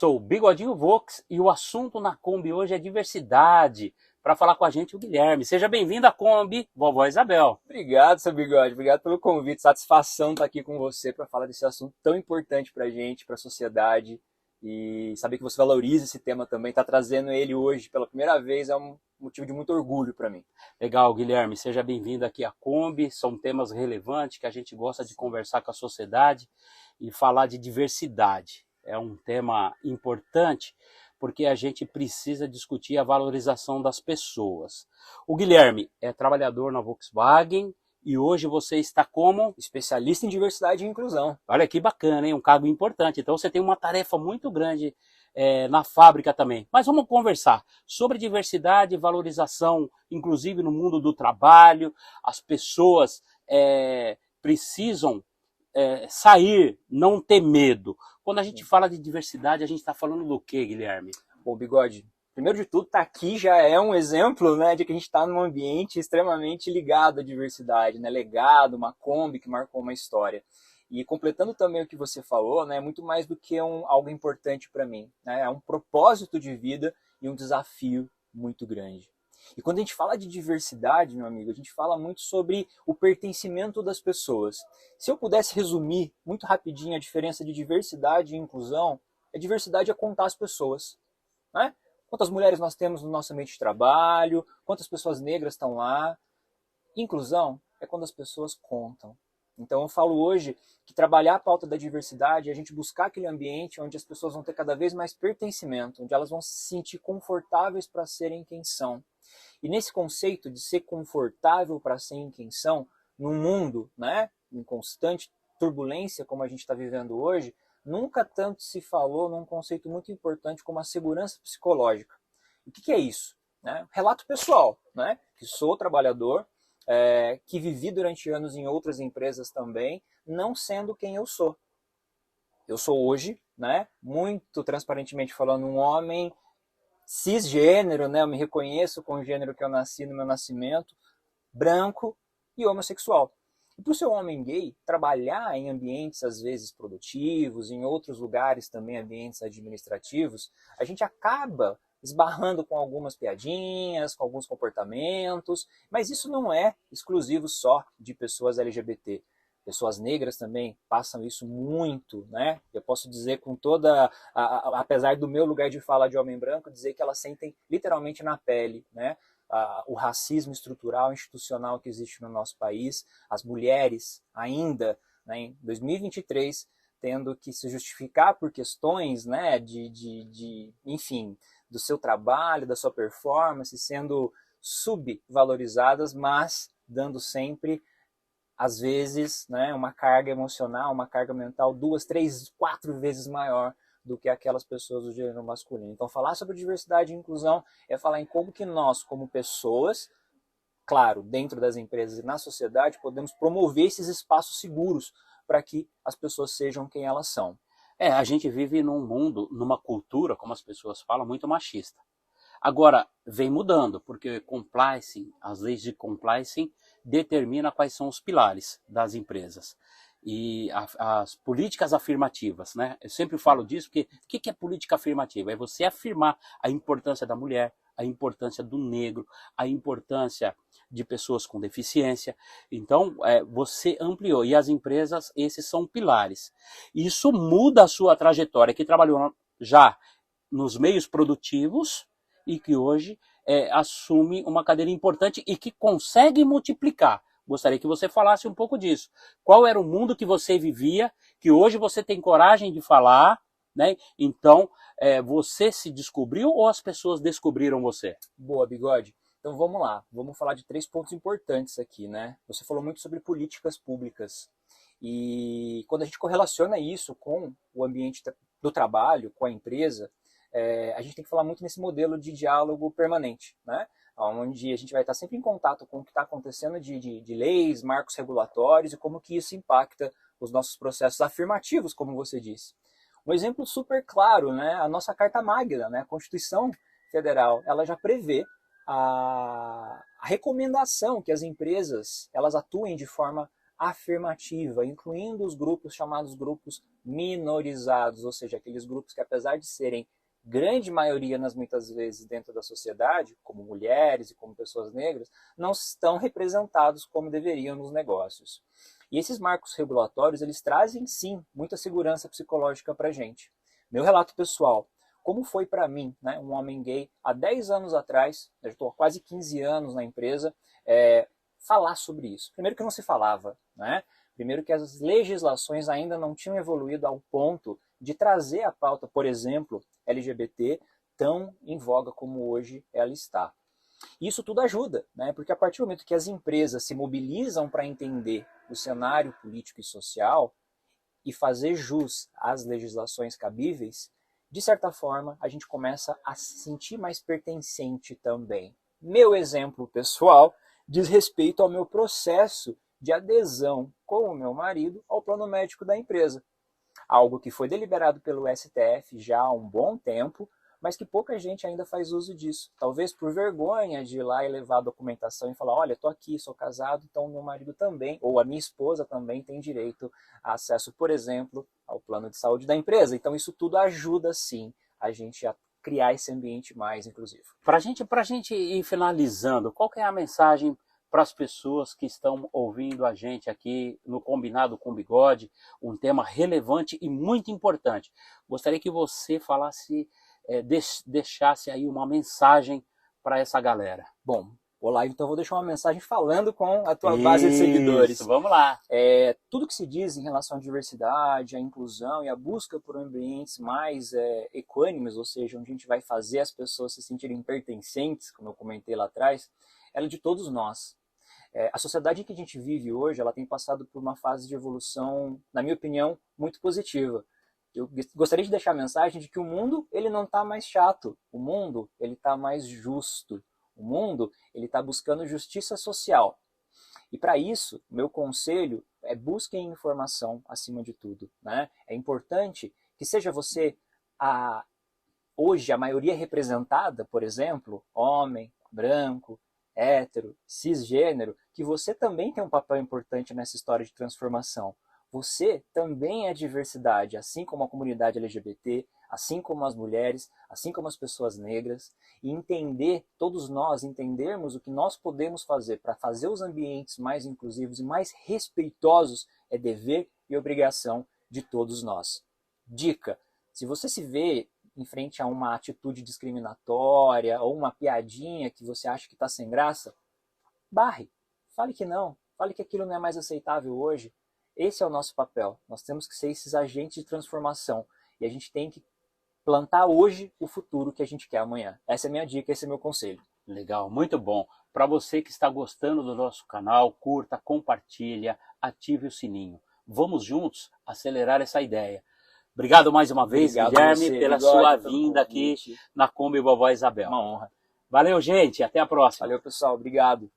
Sou o Bigodinho Vox e o assunto na Kombi hoje é diversidade. Para falar com a gente, o Guilherme. Seja bem-vindo à Kombi, vovó Isabel. Obrigado, seu Bigode. Obrigado pelo convite. Satisfação estar aqui com você para falar desse assunto tão importante para a gente, para a sociedade. E saber que você valoriza esse tema também, está trazendo ele hoje pela primeira vez, é um motivo de muito orgulho para mim. Legal, Guilherme. Seja bem-vindo aqui à Kombi. São temas relevantes que a gente gosta de conversar com a sociedade e falar de diversidade. É um tema importante porque a gente precisa discutir a valorização das pessoas. O Guilherme é trabalhador na Volkswagen e hoje você está como especialista em diversidade e inclusão. Olha que bacana, hein? Um cargo importante. Então você tem uma tarefa muito grande na fábrica também. Mas vamos conversar sobre diversidade e valorização, inclusive no mundo do trabalho. As pessoas precisam sair, não ter medo. Quando a gente fala de diversidade, a gente está falando do quê, Guilherme? Bom, Bigode, primeiro de tudo, estar aqui já é um exemplo, né, de que a gente está num ambiente extremamente ligado à diversidade, né, legado, uma Kombi que marcou uma história. E completando também o que você falou, né, é muito mais do que algo importante para mim. Né, é um propósito de vida e um desafio muito grande. E quando a gente fala de diversidade, meu amigo, a gente fala muito sobre o pertencimento das pessoas. Se eu pudesse resumir muito rapidinho a diferença de diversidade e inclusão, a diversidade é contar as pessoas. Né? Quantas mulheres nós temos no nosso ambiente de trabalho, quantas pessoas negras estão lá. Inclusão é quando as pessoas contam. Então eu falo hoje que trabalhar a pauta da diversidade é a gente buscar aquele ambiente onde as pessoas vão ter cada vez mais pertencimento, onde elas vão se sentir confortáveis para serem quem são. E nesse conceito de ser confortável para serem quem são, num mundo, né, em constante turbulência como a gente está vivendo hoje, nunca tanto se falou num conceito muito importante como a segurança psicológica. O que é isso? Relato pessoal, né? Que sou trabalhador, que vivi durante anos em outras empresas também, não sendo quem eu sou. Eu sou hoje, né, muito transparentemente falando, um homem cisgênero, né? Eu me reconheço com o gênero que eu nasci no meu nascimento, branco e homossexual. E para o seu homem gay, trabalhar em ambientes, às vezes, produtivos, em outros lugares também, ambientes administrativos, a gente acaba esbarrando com algumas piadinhas, com alguns comportamentos, mas isso não é exclusivo só de pessoas LGBT. Pessoas negras também passam isso muito, né? Eu posso dizer com toda, apesar do meu lugar de fala de homem branco, dizer que elas sentem literalmente na pele, né? O racismo estrutural, institucional que existe no nosso país, as mulheres ainda, né, em 2023, tendo que se justificar por questões, né, enfim, do seu trabalho, da sua performance, sendo subvalorizadas, mas dando sempre, às vezes, né, uma carga emocional, uma carga mental 2, 3, 4 vezes maior do que aquelas pessoas do gênero masculino. Então, falar sobre diversidade e inclusão é falar em como que nós, como pessoas, claro, dentro das empresas e na sociedade, podemos promover esses espaços seguros para que as pessoas sejam quem elas são. A gente vive num mundo, numa cultura, como as pessoas falam, muito machista. Agora, vem mudando, porque compliance, as leis de compliance determinam quais são os pilares das empresas. E as políticas afirmativas, né? Eu sempre falo disso, porque o que é política afirmativa? É você afirmar a importância da mulher, a importância do negro, a importância de pessoas com deficiência. Então, você ampliou. E as empresas, esses são pilares. Isso muda a sua trajetória, que trabalhou já nos meios produtivos, e que hoje assume uma cadeira importante e que consegue multiplicar. Gostaria que você falasse um pouco disso. Qual era o mundo que você vivia, que hoje você tem coragem de falar, né? Então, você se descobriu ou as pessoas descobriram você? Boa, Bigode. Então vamos lá, vamos falar de 3 pontos importantes aqui, né? Você falou muito sobre políticas públicas. E quando a gente correlaciona isso com o ambiente do trabalho, com a empresa, a gente tem que falar muito nesse modelo de diálogo permanente, né? Onde a gente vai estar sempre em contato com o que está acontecendo de leis, marcos regulatórios e como que isso impacta os nossos processos afirmativos, como você disse. Um exemplo super claro, né? A nossa Carta Magna, né? A Constituição Federal, ela já prevê a recomendação que as empresas elas atuem de forma afirmativa, incluindo os grupos chamados grupos minorizados, ou seja, aqueles grupos que, apesar de serem grande maioria, muitas vezes, dentro da sociedade, como mulheres e como pessoas negras, não estão representados como deveriam nos negócios. E esses marcos regulatórios, eles trazem, sim, muita segurança psicológica para a gente. Meu relato pessoal, como foi para mim, né, um homem gay, há 10 anos atrás, eu estou há quase 15 anos na empresa, falar sobre isso. Primeiro que não se falava, né? Primeiro que as legislações ainda não tinham evoluído ao ponto de trazer a pauta, por exemplo, LGBT, tão em voga como hoje ela está. Isso tudo ajuda, né? Porque a partir do momento que as empresas se mobilizam para entender o cenário político e social e fazer jus às legislações cabíveis, de certa forma, a gente começa a se sentir mais pertencente também. Meu exemplo pessoal diz respeito ao meu processo de adesão com o meu marido ao plano médico da empresa. Algo que foi deliberado pelo STF já há um bom tempo, mas que pouca gente ainda faz uso disso. Talvez por vergonha de ir lá e levar a documentação e falar, olha, estou aqui, sou casado, então meu marido também, ou a minha esposa também tem direito a acesso, por exemplo, ao plano de saúde da empresa. Então isso tudo ajuda, sim, a gente a criar esse ambiente mais inclusivo. Para a gente ir finalizando, qual que é a mensagem para as pessoas que estão ouvindo a gente aqui no Combinado com Bigode, um tema relevante e muito importante. Gostaria que você falasse, deixasse aí uma mensagem para essa galera. Bom, olá, então eu vou deixar uma mensagem falando com a tua base de seguidores. Vamos lá. Tudo que se diz em relação à diversidade, à inclusão e à busca por ambientes mais equânimes, ou seja, onde a gente vai fazer as pessoas se sentirem pertencentes, como eu comentei lá atrás, ela é de todos nós. A sociedade em que a gente vive hoje, ela tem passado por uma fase de evolução, na minha opinião, muito positiva. Eu gostaria de deixar a mensagem de que o mundo ele não está mais chato, o mundo ele está mais justo, o mundo ele está buscando justiça social. E para isso, meu conselho é busquem informação acima de tudo, né? É importante que seja você hoje a maioria representada, por exemplo, homem, branco, hétero, cisgênero, que você também tem um papel importante nessa história de transformação. Você também é diversidade, assim como a comunidade LGBT, assim como as mulheres, assim como as pessoas negras, e todos nós entendermos o que nós podemos fazer para fazer os ambientes mais inclusivos e mais respeitosos é dever e obrigação de todos nós. Dica, se você se vê em frente a uma atitude discriminatória ou uma piadinha que você acha que está sem graça, barre, fale que não, fale que aquilo não é mais aceitável hoje. Esse é o nosso papel, nós temos que ser esses agentes de transformação e a gente tem que plantar hoje o futuro que a gente quer amanhã. Essa é a minha dica, esse é o meu conselho. Legal, muito bom. Para você que está gostando do nosso canal, curta, compartilha, ative o sininho. Vamos juntos acelerar essa ideia. Obrigado mais uma vez, Guilherme, pela sua vinda aqui na Kombi Vovó Isabel. Uma honra. Valeu, gente. Até a próxima. Valeu, pessoal. Obrigado.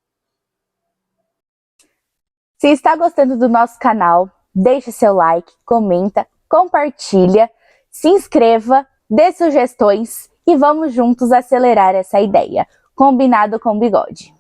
Se está gostando do nosso canal, deixe seu like, comenta, compartilha, se inscreva, dê sugestões e vamos juntos acelerar essa ideia. Combinado com Bigode.